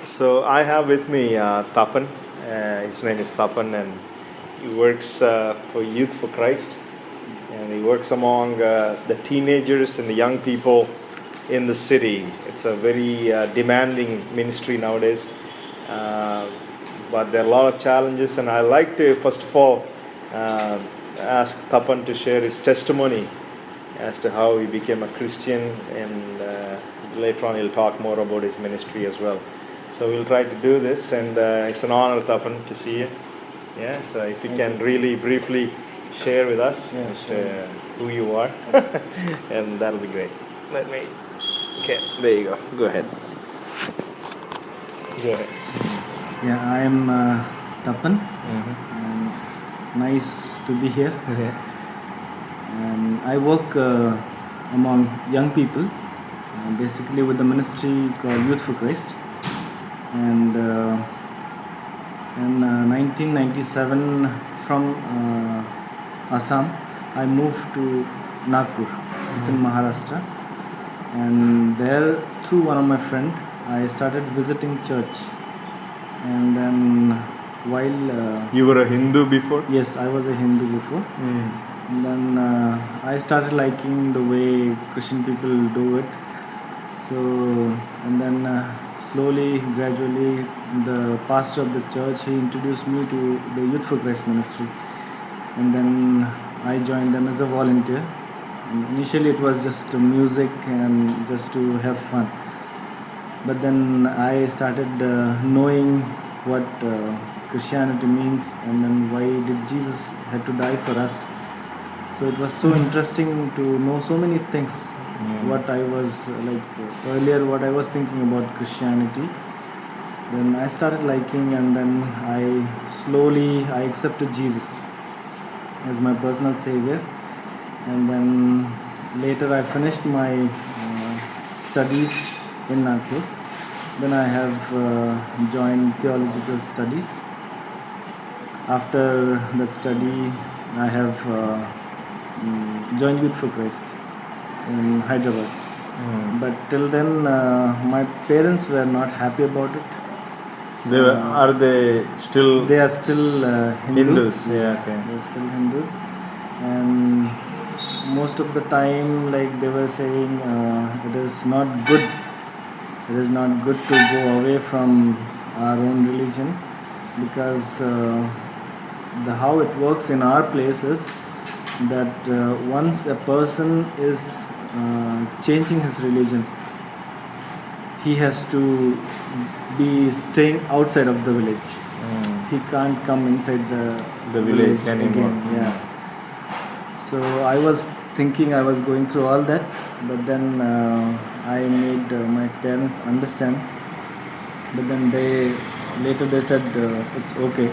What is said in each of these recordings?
So I have with me Tapan. His name is Tapan, and he works for Youth for Christ, and he works among the teenagers and the young people in the city. It's a very demanding ministry nowadays, uh, but there are a lot of challenges. And I like to first of all uh, ask Tapan to share his testimony as to how he became a Christian, and later on he'll talk more about his ministry as well. So we'll try to do this, and it's an honor, Tapan, to see you. Yeah, so if you can really briefly share with us who you are, and that'll be great. Let me. Okay, there you go. Go ahead. Go ahead. Yeah, I am Tapan. Nice to be here. And I work among young people, basically with the ministry called Youth for Christ. And in 1997, from Assam, I moved to Nagpur. It's in Maharashtra. And there, through one of my friends, I started visiting church. And then while You were a Hindu before? yes, I was a Hindu before. And then I started liking the way Christian people do it. So, and then slowly, gradually, the pastor of the church, he introduced me to the Youth for Christ ministry. And then I joined them as a volunteer. And initially it was just music and just to have fun. But then I started knowing what Christianity means, and then why did Jesus had to die for us. So it was so interesting to know so many things. What I was earlier, what I was thinking about Christianity. Then I started liking, and then I accepted Jesus as my personal savior. And then later I finished my studies in Nagpur. Then I have joined theological studies. After that study, I have joined Youth for Christ in Hyderabad. But till then, my parents were not happy about it. Are they still They are still Hindus? Yeah, okay. They are still Hindus, and most of the time, like they were saying, it is not good. It is not good to go away from our own religion, because how it works in our place is that once a person is changing his religion, he has to be staying outside of the village. He can't come inside the village anymore. again. Yeah. So I was thinking, I was going through all that, but then I made my parents understand. But then they said it's okay,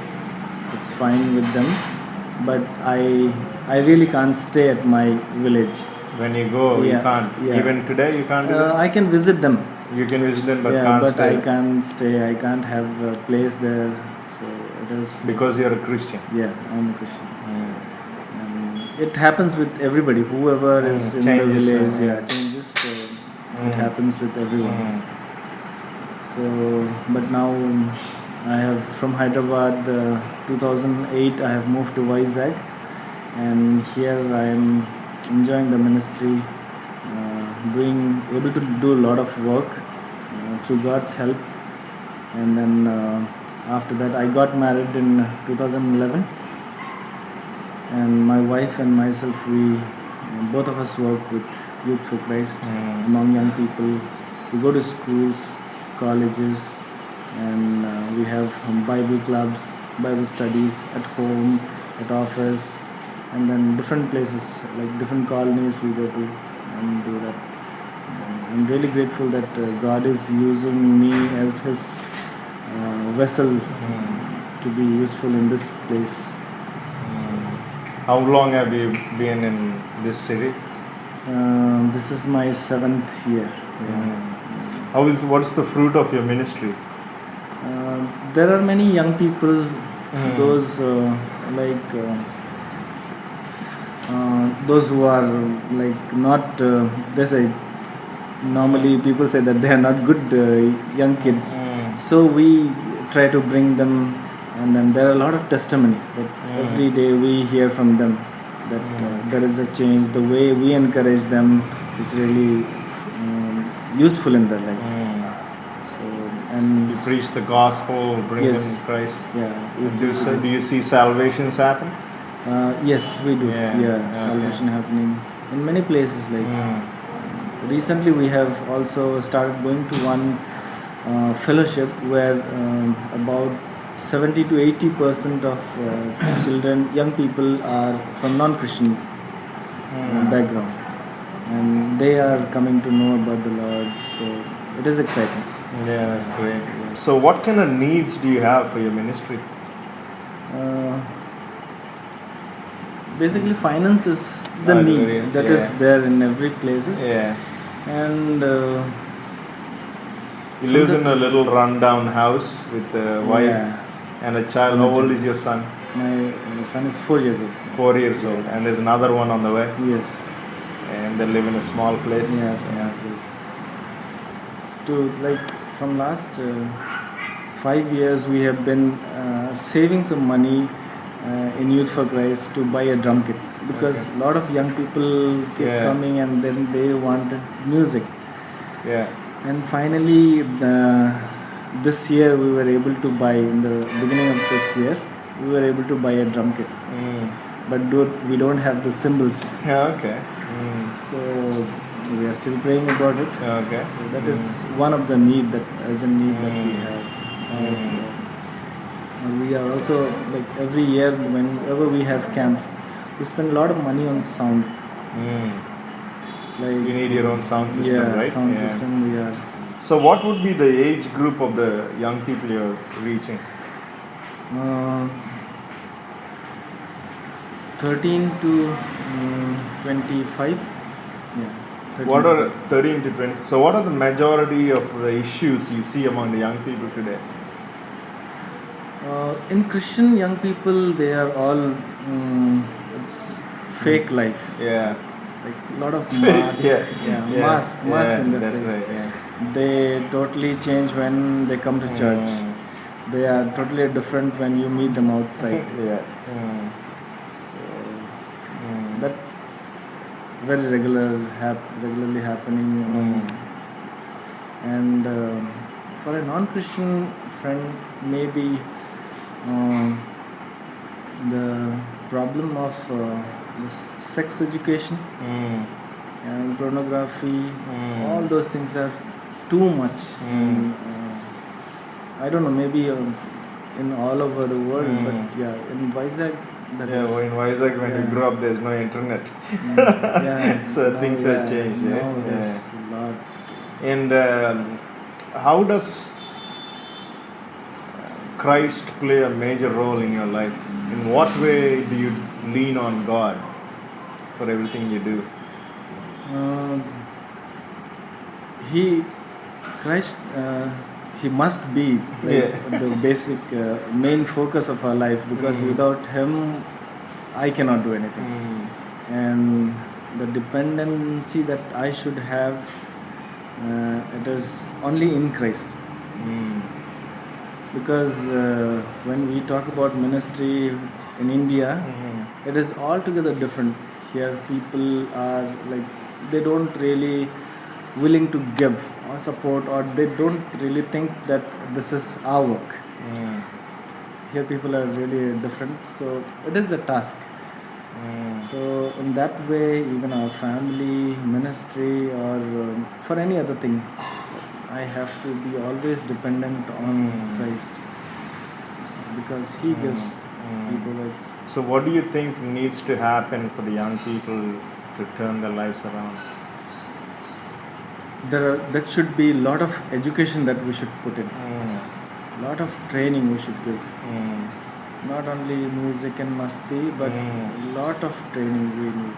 it's fine with them. But I really can't stay at my village. When you go, you Yeah, can't. yeah. Even today, you can't do that? I can visit them. You can visit them, but Yeah, can't but stay. I can't stay. I can't have a place there. So it is. Because you're a Christian. Yeah, I'm a Christian. And it happens with everybody. Whoever is in the Changes, village, changes. It happens with everyone. So, but now I have from Hyderabad. 2008, I have moved to Vizag, and here I am enjoying the ministry, able to do a lot of work through God's help. And then after that, I got married in 2011, and my wife and myself, we both of us work with Youth for Christ among young people. We go to schools, colleges, and we have Bible clubs, Bible studies at home, at office, and then different places, like different colonies we go to and do that. And I'm really grateful that God is using me as His vessel to be useful in this place. How long have you been in this city? This is my 7th year. What's the fruit of your ministry? There are many young people, those those who are like not they say normally people say that they are not good young kids, So we try to bring them, and then there are a lot of testimony that every day we hear from them that there is a change. The way we encourage them is really useful in their life. So, and You preach the gospel, bring them Yes. to Christ. yeah, And do you see salvations happen? yes, we do. Yeah, Yeah, okay. salvation happening in many places. Like recently, we have also started going to one fellowship where about 70 to 80% of children, young people are from non-Christian background, and they are coming to know about the Lord. So it is exciting. Yeah, that's great. So, what kind of needs do you have for your ministry? Basically, finance is the need that is there in every places, Yeah. and He lives in a little rundown house with a wife yeah, and a child. How old is your son? my son is 4 years old. 4 years old. And there's another one on the way. Yes. And they live in a small place. Yeah, small place. To like from last 5 years, we have been saving some money in Youth for Christ to buy a drum kit, because a lot of young people keep coming and then they wanted music. Yeah. And finally, this year we were able to buy, in the beginning of this year, we were able to buy a drum kit. But we don't have the cymbals. Yeah, okay. So we are still praying about it. Okay. So that is one of the need, that urgent need that we have. And we are also, like every year whenever we have camps, we spend a lot of money on sound. Like You need your own sound system, right? Sound system. We are. So, what would be the age group of the young people you're reaching? 13 to 25. Yeah. 13 What are 13 to 20? So, what are the majority of the issues you see among the young people today? In Christian young people, they are all it's fake life. Yeah. Like a lot of mask. Mask in their that's face. right. Yeah. They totally change when they come to church. They are totally different when you meet them outside. Yeah. That's very regularly happening. And for a non-Christian friend, maybe the problem of this sex education and pornography, all those things are too much. And, I don't know, maybe in all over the world, but yeah, in Vizag, well, in Vizag, when we grew up, there's no internet. So things have changed. Now there's a lot. And how does Christ play a major role in your life? In what way do you lean on God for everything you do? Christ, he must be the basic main focus of our life, because without him I cannot do anything. And the dependency that I should have, it is only in Christ. Because when we talk about ministry in India, it is altogether different. Here people are like, they don't really willing to give or support, or they don't really think that this is our work. Here people are really different, so it is a task. So in that way, even our family, ministry, or for any other thing, I have to be always dependent on Christ, because he gives, he provides. So what do you think needs to happen for the young people to turn their lives around? There should be a lot of education that we should put in. Lot of training we should give. Not only music and masti, but lot of training we need.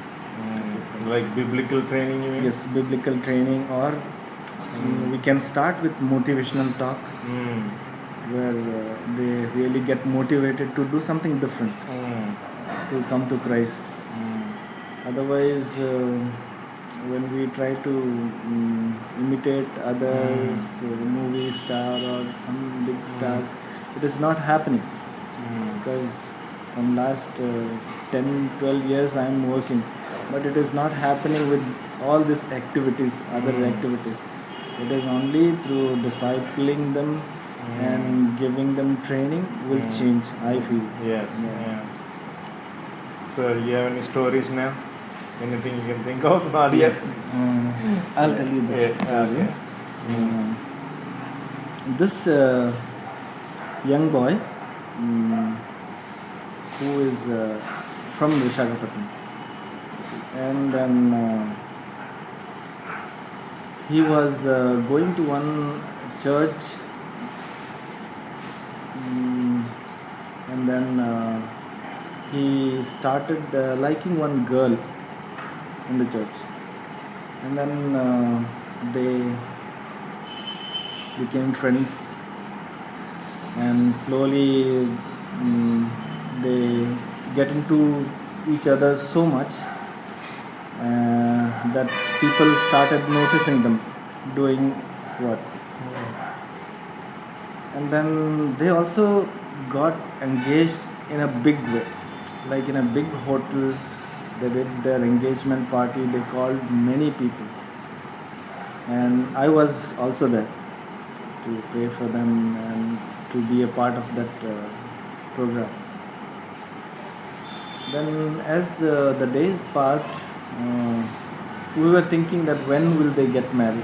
Like biblical training, you mean? Yes, biblical training, or we can start with motivational talk, where they really get motivated to do something different, to come to Christ. Otherwise, when we try to imitate others, movie star or some big stars, it is not happening. Because from last 10 12 years I am working, but it is not happening with all these activities, other activities. It is only through discipling them and giving them training will change, I feel. Yes. Yeah. So, do you have any stories now? Anything you can think of? Not yet. I'll tell you this story. Okay. This young boy who is from Visakhapatnam, and then he was going to one church, and then he started liking one girl in the church, and then they became friends, and slowly they get into each other so much that people started noticing them doing what. And then they also got engaged in a big way, like in a big hotel. They did their engagement party, they called many people, and I was also there to pray for them and to be a part of that program. Then as the days passed, we were thinking that when will they get married.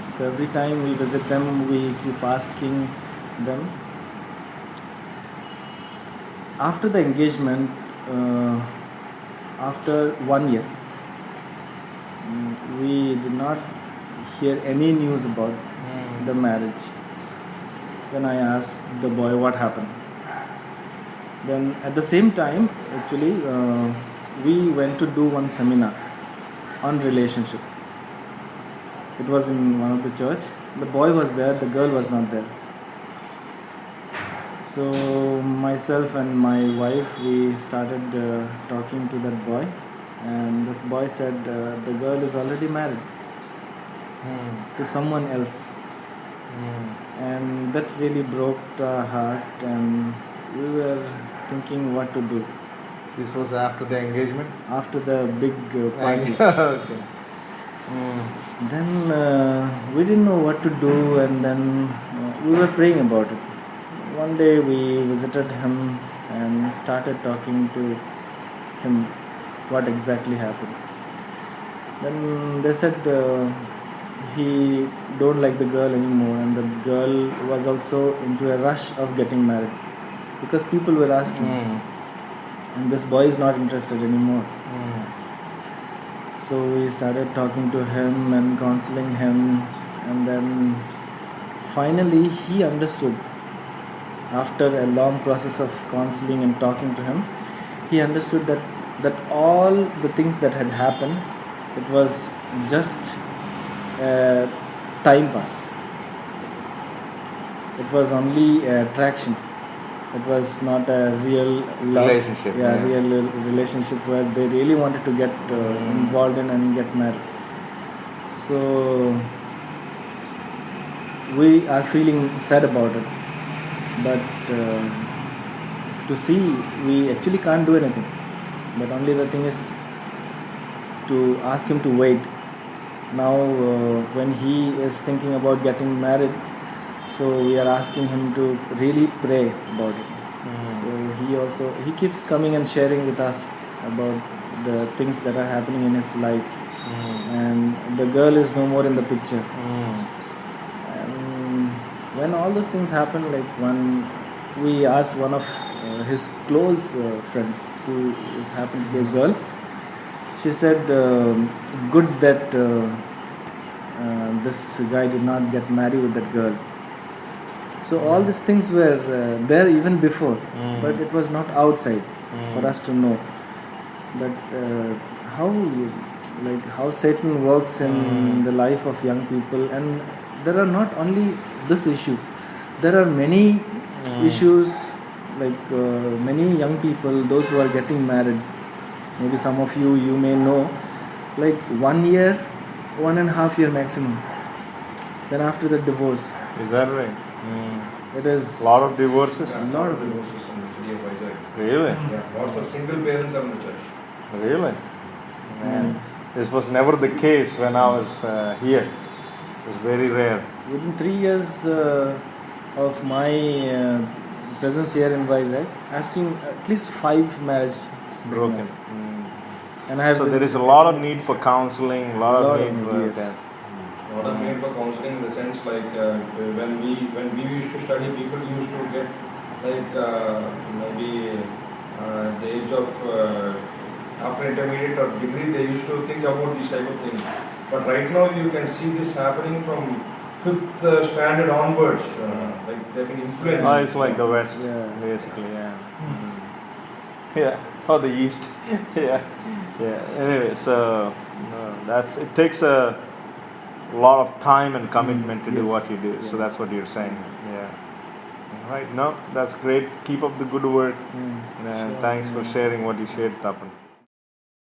So every time we visit them, we keep asking them. After the engagement, after 1 year, we did not hear any news about the marriage. Then I asked the boy what happened. Then at the same time, actually, we went to do one seminar on relationship. It was in one of the church. The boy was there, the girl was not there. So myself and my wife, we started talking to that boy, and this boy said the girl is already married to someone else. And that really broke our heart, and we were thinking what to do. This was after the engagement? After the big party. Okay. Then we didn't know what to do, and then we were praying about it. One day we visited him and started talking to him what exactly happened. Then they said he don't like the girl anymore, and the girl was also into a rush of getting married because people were asking, and this boy is not interested anymore. So we started talking to him and counseling him, and then finally he understood. After a long process of counseling and talking to him, he understood that all the things that had happened, it was just a time pass. It was only attraction. It was not a real love, relationship. Real relationship where they really wanted to get involved in and get married. So we are feeling sad about it, but to see, we actually can't do anything. But only the thing is to ask him to wait. Now when he is thinking about getting married, so we are asking him to really pray about it. So he keeps coming and sharing with us about the things that are happening in his life, and the girl is no more in the picture. And when all those things happen, like when we asked one of his close friend who is happened to be a girl, she said good that this guy did not get married with that girl. So all these things were there even before, but it was not outside for us to know that how Satan works in the life of young people. And there are not only this issue, there are many issues, like many young people, those who are getting married. Maybe some of you may know, like 1 year 1.5 year maximum. Then after the divorce, Is that right? it is A lot of divorces? a Yeah, lot lot of of divorces in the city of Vizag. Really? Yeah, lots of single parents are in the church. Really? Man, this was never the case when I was here. It was very rare. Within 3 years of my presence here in Vizag, I've seen at least 5 marriages Broken. and I have So there is a lot of need for counseling, a lot of need for yes. that. A lot of need for counseling in the sense like when we used to study, people used to get like maybe the age of after intermediate or degree, they used to think about these type of things. But right now you can see this happening from 5th standard onwards. Like they've been influenced. Oh, it's like the West, Yeah. basically, yeah. Yeah, or the East. Yeah, yeah. Anyway, so it takes a lot of time and commitment to do Yes. what you do. So that's what you're saying. Yeah. Right. No, that's great. Keep up the good work. And Sure. thanks for sharing what you shared, Tapan.